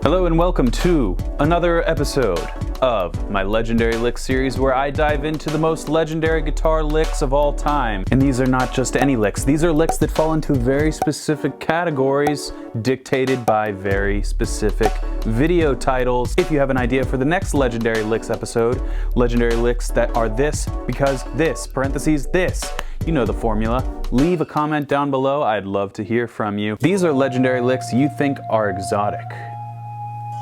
Hello and welcome to another episode of my Legendary Licks series where I dive into the most legendary guitar licks of all time. And these are not just any licks, these are licks that fall into very specific categories dictated by very specific video titles. If you have an idea for the next Legendary Licks episode, legendary licks that are this because this, parentheses this, you know the formula. Leave a comment down below, I'd love to hear from you. These are legendary licks you think are exotic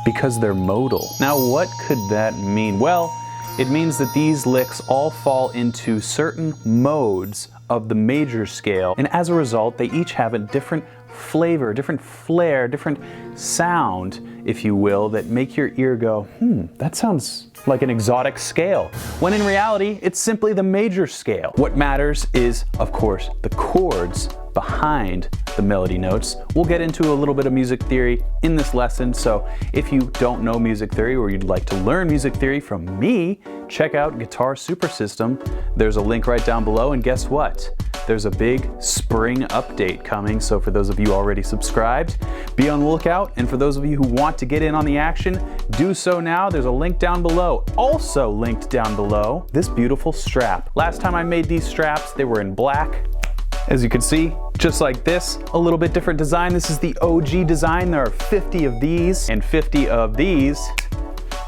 because they're modal. Now what could that mean? Well, it means that these licks all fall into certain modes of the major scale, and as a result they each have a different flavor, different flair, different sound, if you will, that make your ear go, that sounds like an exotic scale, when in reality it's simply the major scale. What matters is, of course, the chords behind the melody notes. We'll get into a little bit of music theory in this lesson, so if you don't know music theory or you'd like to learn music theory from me, check out Guitar Super System. There's a link right down below, and guess what? There's a big spring update coming, so for those of you already subscribed, be on the lookout, and for those of you who want to get in on the action, do so now. There's a link down below. Also linked down below, this beautiful strap. Last time I made these straps, they were in black. As you can see, just like this, a little bit different design. This is the OG design. There are 50 of these and 50 of these.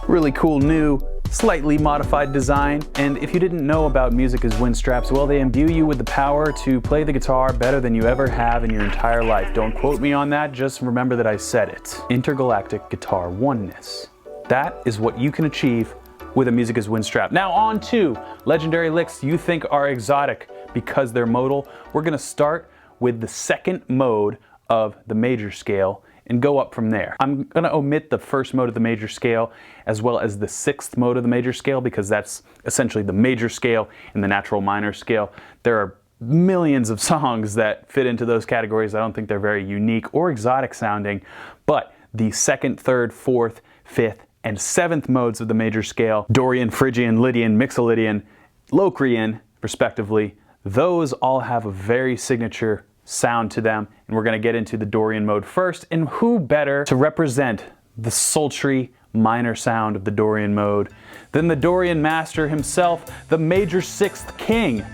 Really cool new, slightly modified design. And if you didn't know about Music is Wind straps, well, they imbue you with the power to play the guitar better than you ever have in your entire life. Don't quote me on that, just remember that I said it. Intergalactic guitar oneness. That is what you can achieve with a Music is Wind strap. Now on to legendary licks you think are exotic because they're modal. We're gonna start with the second mode of the major scale and go up from there. I'm gonna omit the first mode of the major scale as well as the sixth mode of the major scale because that's essentially the major scale and the natural minor scale. There are millions of songs that fit into those categories. I don't think they're very unique or exotic sounding, but the second, third, fourth, fifth, and seventh modes of the major scale, Dorian, Phrygian, Lydian, mixolydian, Locrian, respectively, those all have a very signature sound to them, and we're going to get into the Dorian mode first. And who better to represent the sultry minor sound of the Dorian mode than the Dorian master himself, the major sixth king,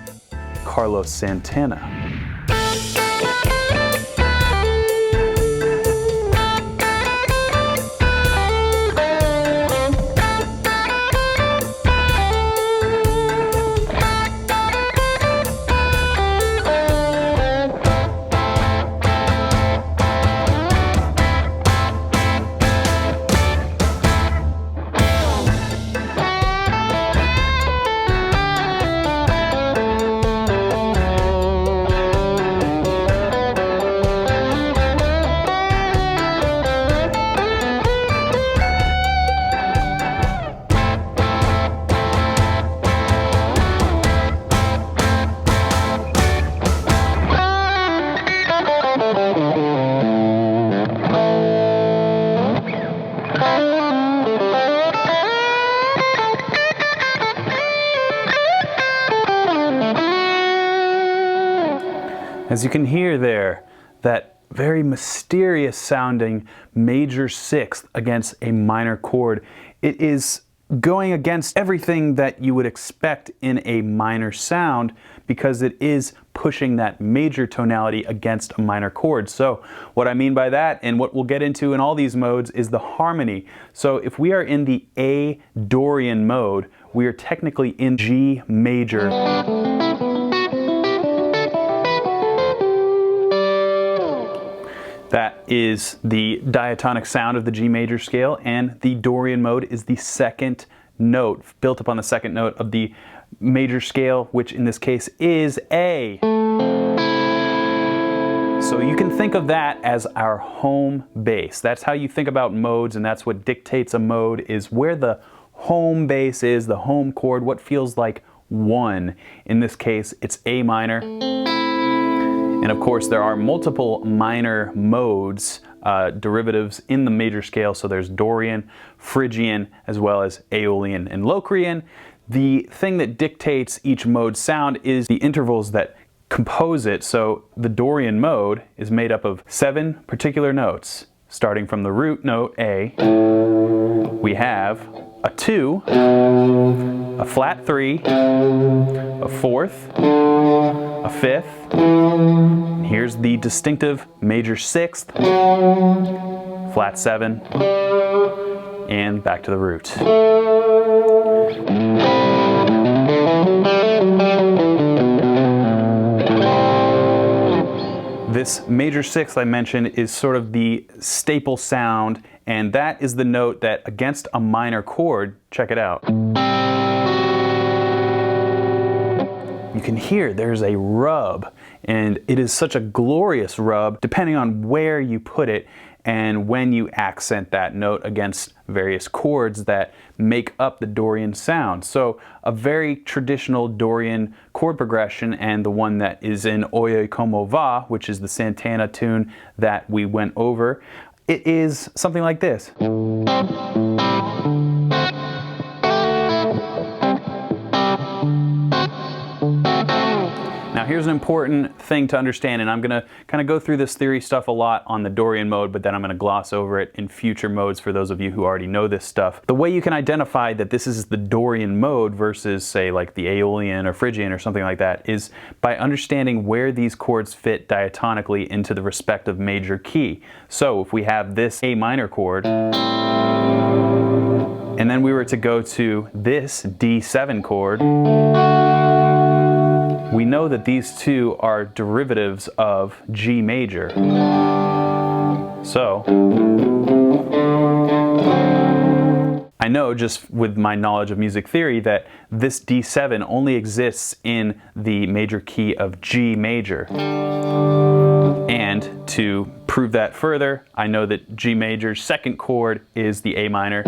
Carlos Santana. As you can hear there, that very mysterious sounding major sixth against a minor chord. It is going against everything that you would expect in a minor sound because it is pushing that major tonality against a minor chord. So what I mean by that, and what we'll get into in all these modes, is the harmony. So if we are in the A Dorian mode, we are technically in G major. That is the diatonic sound of the G major scale, and the Dorian mode is the second note, built upon the second note of the major scale, which in this case is A. So you can think of that as our home base. That's how you think about modes, and that's what dictates a mode, is where the home base is, the home chord, what feels like one. In this case, it's A minor. And of course, there are multiple minor modes, derivatives in the major scale. So there's Dorian, Phrygian, as well as Aeolian and Locrian. The thing that dictates each mode's sound is the intervals that compose it. So the Dorian mode is made up of 7 particular notes. starting from the root note A, we have a 2, a flat 3, a 4th, a 5th, here's the distinctive major 6th, flat 7, and back to the root. This major 6th I mentioned is sort of the staple sound, and that is the note that against a minor chord, check it out, you can hear there's a rub, and it is such a glorious rub depending on where you put it and when you accent that note against various chords that make up the Dorian sound. So a very traditional Dorian chord progression, and the one that is in Oye Como Va, which is the Santana tune that we went over, it is something like this. Now here's an important thing to understand, and I'm going to kind of go through this theory stuff a lot on the Dorian mode, but then I'm going to gloss over it in future modes for those of you who already know this stuff. The way you can identify that this is the Dorian mode versus, say, like the Aeolian or Phrygian or something like that is by understanding where these chords fit diatonically into the respective major key. So if we have this A minor chord, and then we were to go to this D7 chord, we know that these two are derivatives of G major. So I know just with my knowledge of music theory that this D7 only exists in the major key of G major. And to prove that further, I know that G major's second chord is the A minor.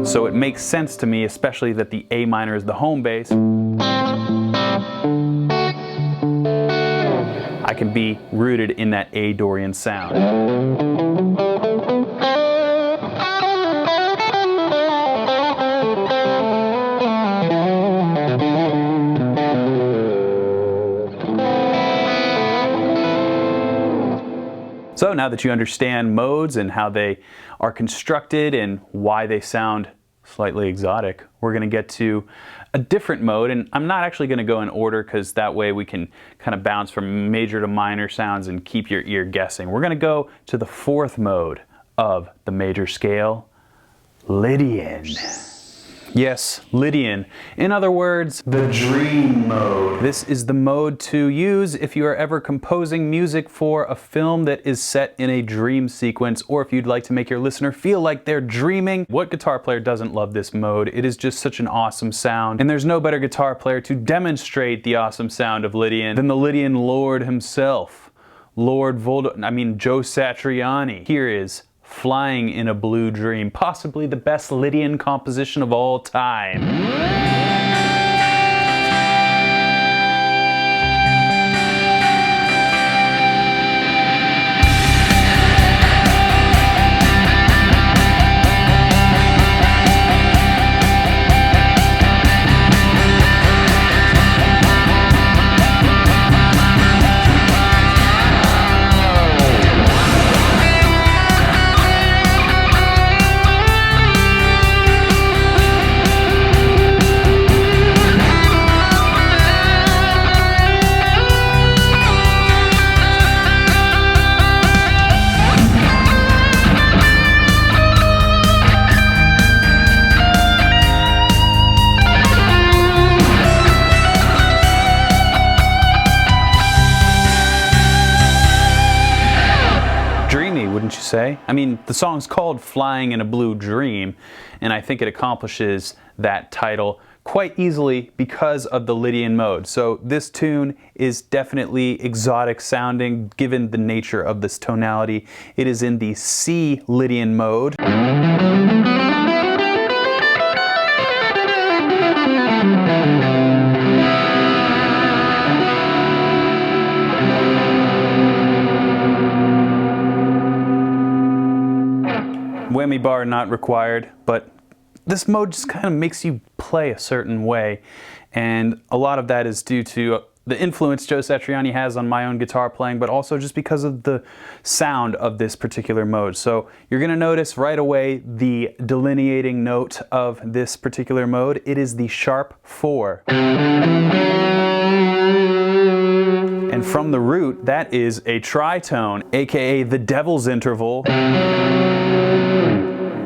So it makes sense to me, especially that the A minor is the home bass. I can be rooted in that A Dorian sound. So now that you understand modes and how they are constructed and why they sound slightly exotic, we're going to get to a different mode, and I'm not actually going to go in order because that way we can kind of bounce from major to minor sounds and keep your ear guessing. We're going to go to the 4th mode of the major scale, Lydian. Yes, Lydian. In other words, the dream mode. This is the mode to use if you are ever composing music for a film that is set in a dream sequence, or if you'd like to make your listener feel like they're dreaming. What guitar player doesn't love this mode? It is just such an awesome sound, and there's no better guitar player to demonstrate the awesome sound of Lydian than the Lydian Lord himself, Joe Satriani. Here is Flying in a Blue Dream, possibly the best Lydian composition of all time. Wouldn't you say? I mean, the song's called Flying in a Blue Dream, and I think it accomplishes that title quite easily because of the Lydian mode. So this tune is definitely exotic sounding given the nature of this tonality. It is in the C Lydian mode. Whammy bar not required, but this mode just kind of makes you play a certain way, and a lot of that is due to the influence Joe Satriani has on my own guitar playing, but also just because of the sound of this particular mode. So you're going to notice right away the delineating note of this particular mode. It is the sharp 4. And from the root, that is a tritone, aka the devil's interval.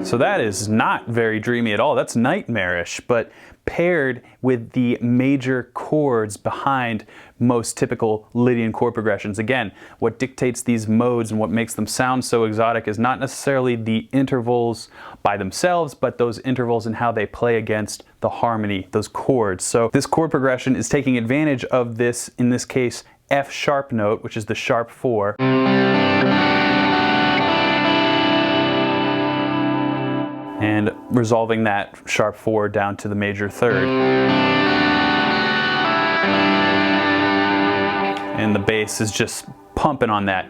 So that is not very dreamy at all. That's nightmarish, but paired with the major chords behind most typical Lydian chord progressions. Again, what dictates these modes and what makes them sound so exotic is not necessarily the intervals by themselves, but those intervals and how they play against the harmony, those chords. So this chord progression is taking advantage of this, in this case, F sharp note, which is the sharp 4. And resolving that sharp 4 down to the major 3rd. And the bass is just pumping on that.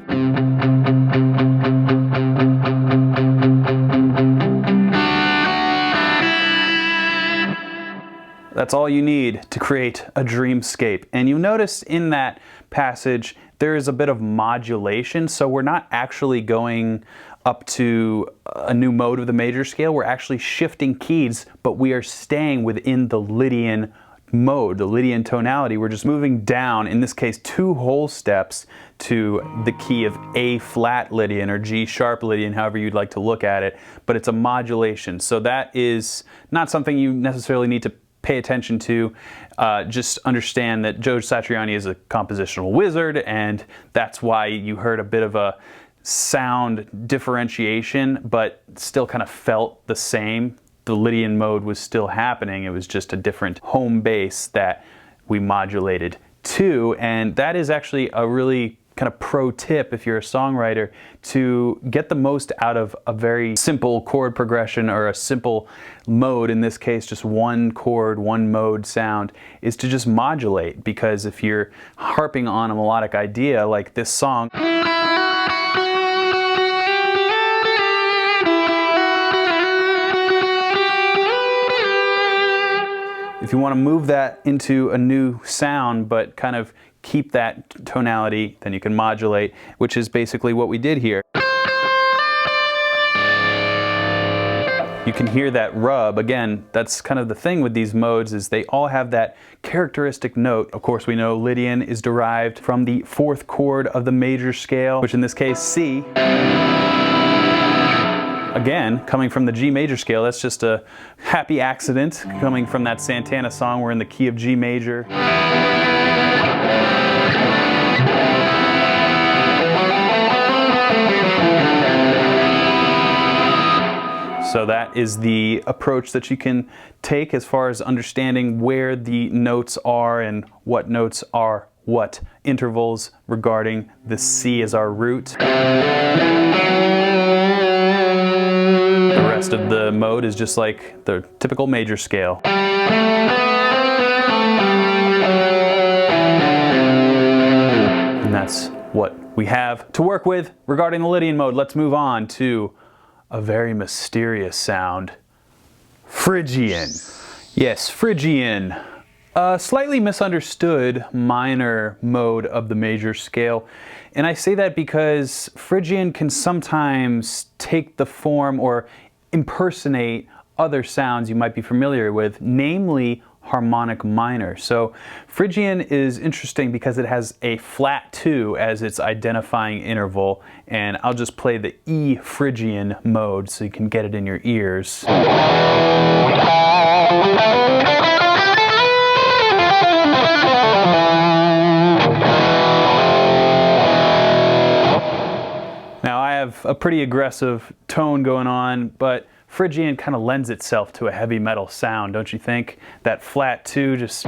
That's all you need to create a dreamscape. And you notice in that passage there is a bit of modulation, so we're not actually going up to a new mode of the major scale. We're actually shifting keys, but we are staying within the Lydian mode, the Lydian tonality. We're just moving down, in this case 2 whole steps, to the key of A flat Lydian or G sharp Lydian, however you'd like to look at it, but it's a modulation. So that is not something you necessarily need to pay attention to. Just understand that Joe Satriani is a compositional wizard, and that's why you heard a bit of a sound differentiation, but still kind of felt the same. The Lydian mode was still happening. It was just a different home base that we modulated to, and that is actually a really kind of pro tip if you're a songwriter to get the most out of a very simple chord progression or a simple mode, in this case just one chord, one mode sound, is to just modulate. Because if you're harping on a melodic idea like this song, if you want to move that into a new sound but kind of keep that tonality, then you can modulate, which is basically what we did here. You can hear that rub. Again, that's kind of the thing with these modes, is they all have that characteristic note. Of course, we know Lydian is derived from the 4th chord of the major scale, which in this case, C. Again, coming from the G major scale, that's just a happy accident. Coming from that Santana song, we're in the key of G major. So that is the approach that you can take as far as understanding where the notes are and what notes are what intervals regarding the C as our root. The rest of the mode is just like the typical major scale. And that's what we have to work with regarding the Lydian mode. Let's move on to a very mysterious sound, Phrygian. Yes, Phrygian. A slightly misunderstood minor mode of the major scale. And I say that because Phrygian can sometimes take the form or impersonate other sounds you might be familiar with, namely harmonic minor. So Phrygian is interesting because it has a flat 2 as its identifying interval, and I'll just play the E Phrygian mode so you can get it in your ears. Now I have a pretty aggressive tone going on, but Phrygian kind of lends itself to a heavy metal sound, don't you think? That flat 2 just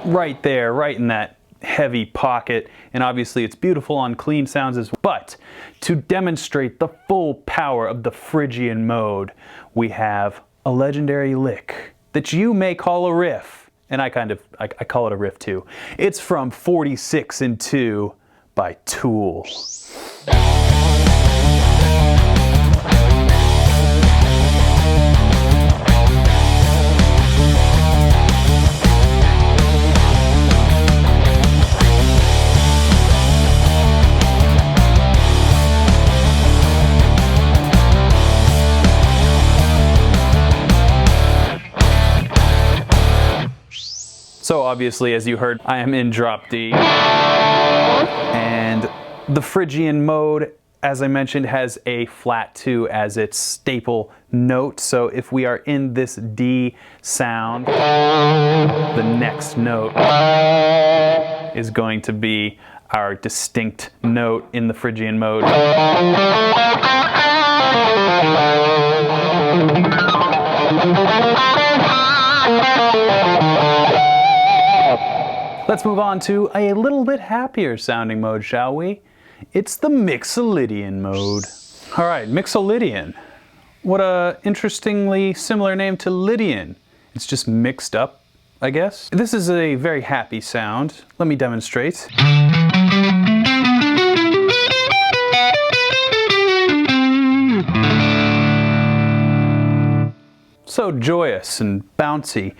right there, right in that heavy pocket, and obviously it's beautiful on clean sounds as well. But to demonstrate the full power of the Phrygian mode, we have a legendary lick that you may call a riff, and I call it a riff too. It's from 46 and 2 by Tool. So obviously, as you heard, I am in drop D. And the Phrygian mode, as I mentioned, has a flat 2 as its staple note. So if we are in this D sound, the next note is going to be our distinct note in the Phrygian mode. Let's move on to a little bit happier sounding mode, shall we? It's the mixolydian mode. All right, mixolydian. What a interestingly similar name to Lydian. It's just mixed up, I guess. This is a very happy sound. Let me demonstrate. So joyous and bouncy.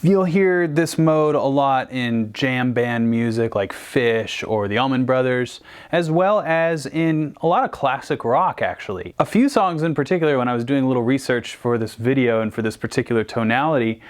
You'll hear this mode a lot in jam band music like Fish or the Allman Brothers, as well as in a lot of classic rock, actually. A few songs in particular, when I was doing a little research for this video and for this particular tonality,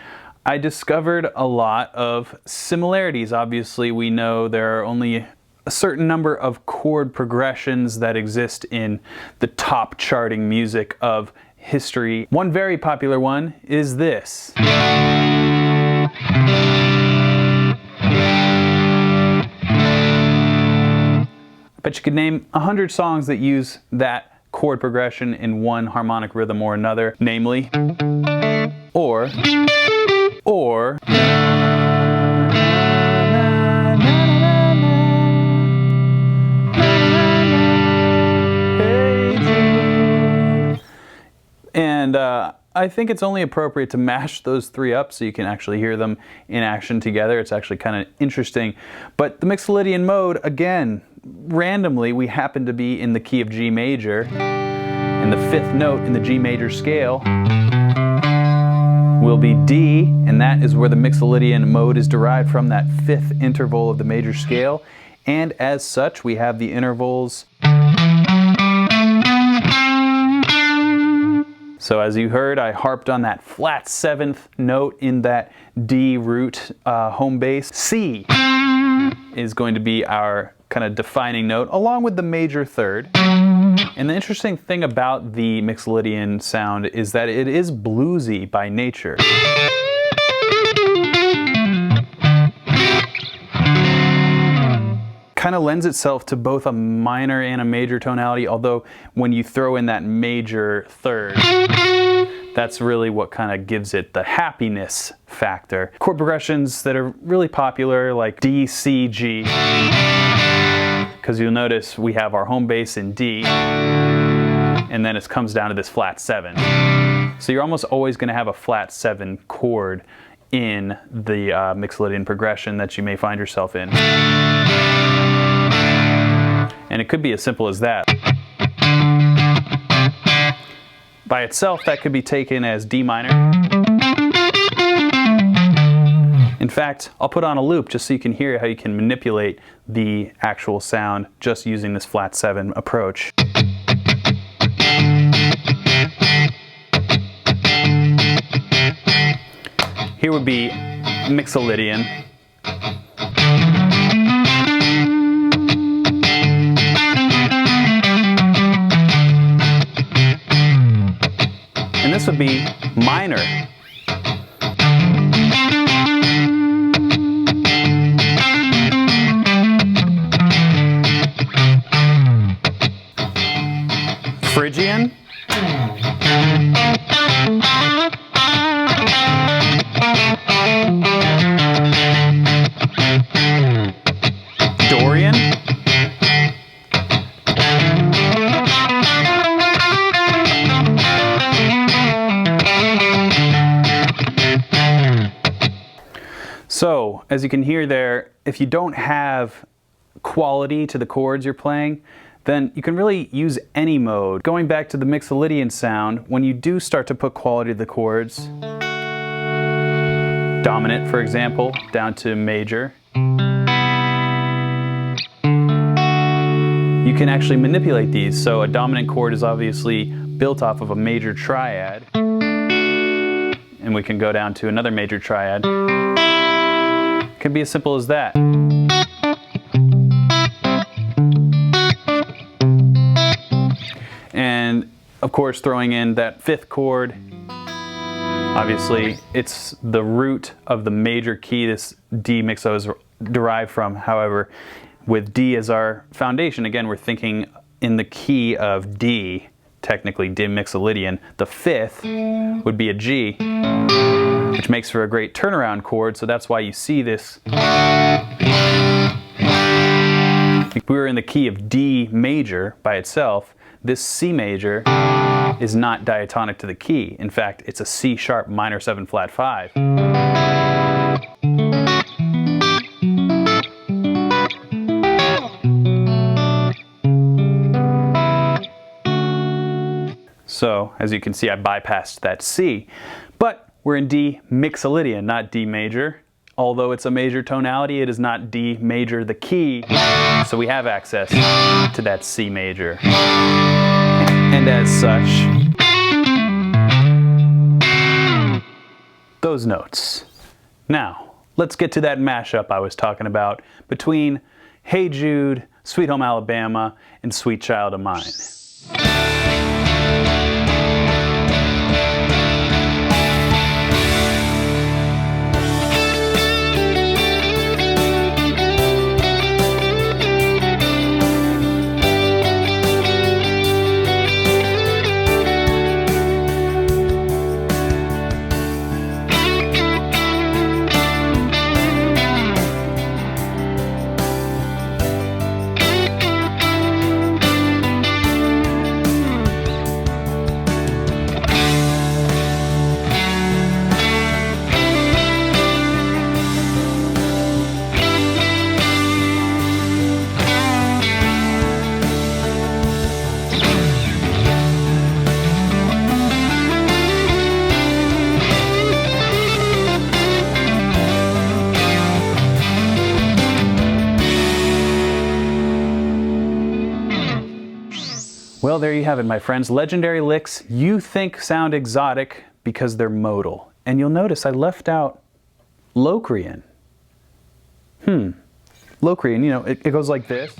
I discovered a lot of similarities. Obviously, we know there are only a certain number of chord progressions that exist in the top charting music of history. One very popular one is this. I bet you could name 100 songs that use that chord progression in one harmonic rhythm or another, namely, or, and I think it's only appropriate to mash those three up so you can actually hear them in action together. It's actually kind of interesting. But the mixolydian mode, again, randomly we happen to be in the key of G major, and the fifth note in the G major scale will be D, and that is where the mixolydian mode is derived from, that fifth interval of the major scale. And as such, we have the intervals. So as you heard, I harped on that flat 7th note in that D root home bass. C is going to be our kind of defining note, along with the major third. And the interesting thing about the mixolydian sound is that it is bluesy by nature. Kind of lends itself to both a minor and a major tonality, although when you throw in that major third, that's really what kind of gives it the happiness factor. Chord progressions that are really popular, like D, C, G, because you'll notice we have our home bass in D, and then it comes down to this flat 7. So you're almost always going to have a flat 7 chord in the mixolydian progression that you may find yourself in. And it could be as simple as that. By itself, that could be taken as D minor. In fact, I'll put on a loop just so you can hear how you can manipulate the actual sound just using this flat 7 approach. Here would be mixolydian. And this would be minor. Phrygian. Dorian. So, as you can hear there, if you don't have quality to the chords you're playing, then you can really use any mode. Going back to the mixolydian sound, when you do start to put quality to the chords, dominant, for example, down to major, you can actually manipulate these. So a dominant chord is obviously built off of a major triad, and we can go down to another major triad. can be as simple as that. And of course, throwing in that fifth chord, obviously it's the root of the major key this D mixo is derived from. However, with D as our foundation, again, we're thinking in the key of D, technically D mixolydian. The fifth would be a G, which makes for a great turnaround chord, so that's why you see this. If we were in the key of D major by itself, this C major is not diatonic to the key. In fact, it's a C sharp minor 7 flat 5. So, as you can see, I bypassed that C. But we're in D mixolydian, not D major. Although it's a major tonality, it is not D major the key, so we have access to that C major. And as such, those notes. Now, let's get to that mashup I was talking about between Hey Jude, Sweet Home Alabama, and Sweet Child of Mine. Well, there you have it, my friends. Legendary licks you think sound exotic because they're modal. And you'll notice I left out Locrian. Locrian, you know, it goes like this.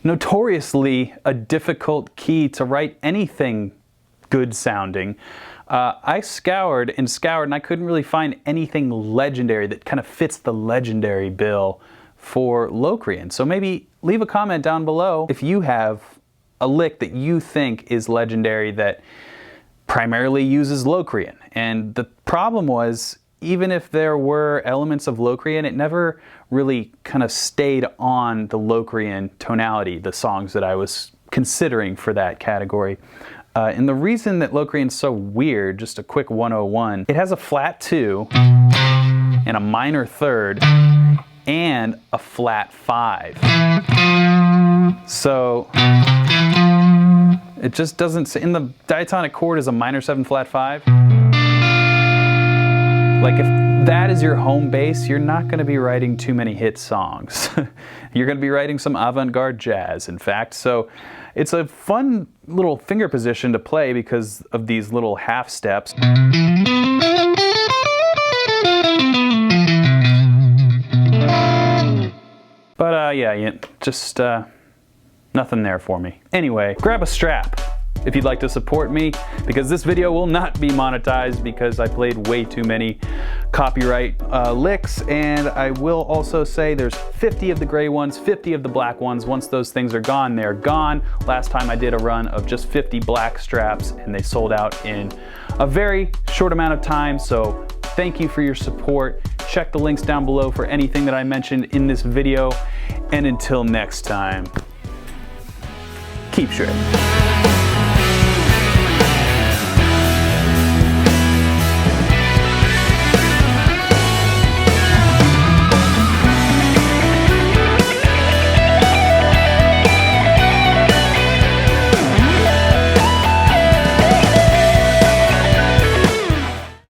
Notoriously a difficult key to write anything good sounding. I scoured and scoured and I couldn't really find anything legendary that kind of fits the legendary bill for Locrian. So maybe leave a comment down below if you have a lick that you think is legendary that primarily uses Locrian. And the problem was, even if there were elements of Locrian, it never really kind of stayed on the Locrian tonality, the songs that I was considering for that category. And the reason that Locrian's so weird, just a quick 101, it has a flat 2 and a minor 3rd and a flat 5. So it just doesn't, in the diatonic chord is a minor 7 flat 5. Like if that is your home base, you're not going to be writing too many hit songs. You're going to be writing some avant-garde jazz, in fact. So it's a fun little finger position to play because of these little half steps. But yeah, just nothing there for me. Anyway, grab a strap if you'd like to support me, because this video will not be monetized because I played way too many copyright licks. And I will also say there's 50 of the gray ones, 50 of the black ones. Once those things are gone, they're gone. Last time I did a run of just 50 black straps and they sold out in a very short amount of time. So thank you for your support. Check the links down below for anything that I mentioned in this video. And until next time, keep shredding.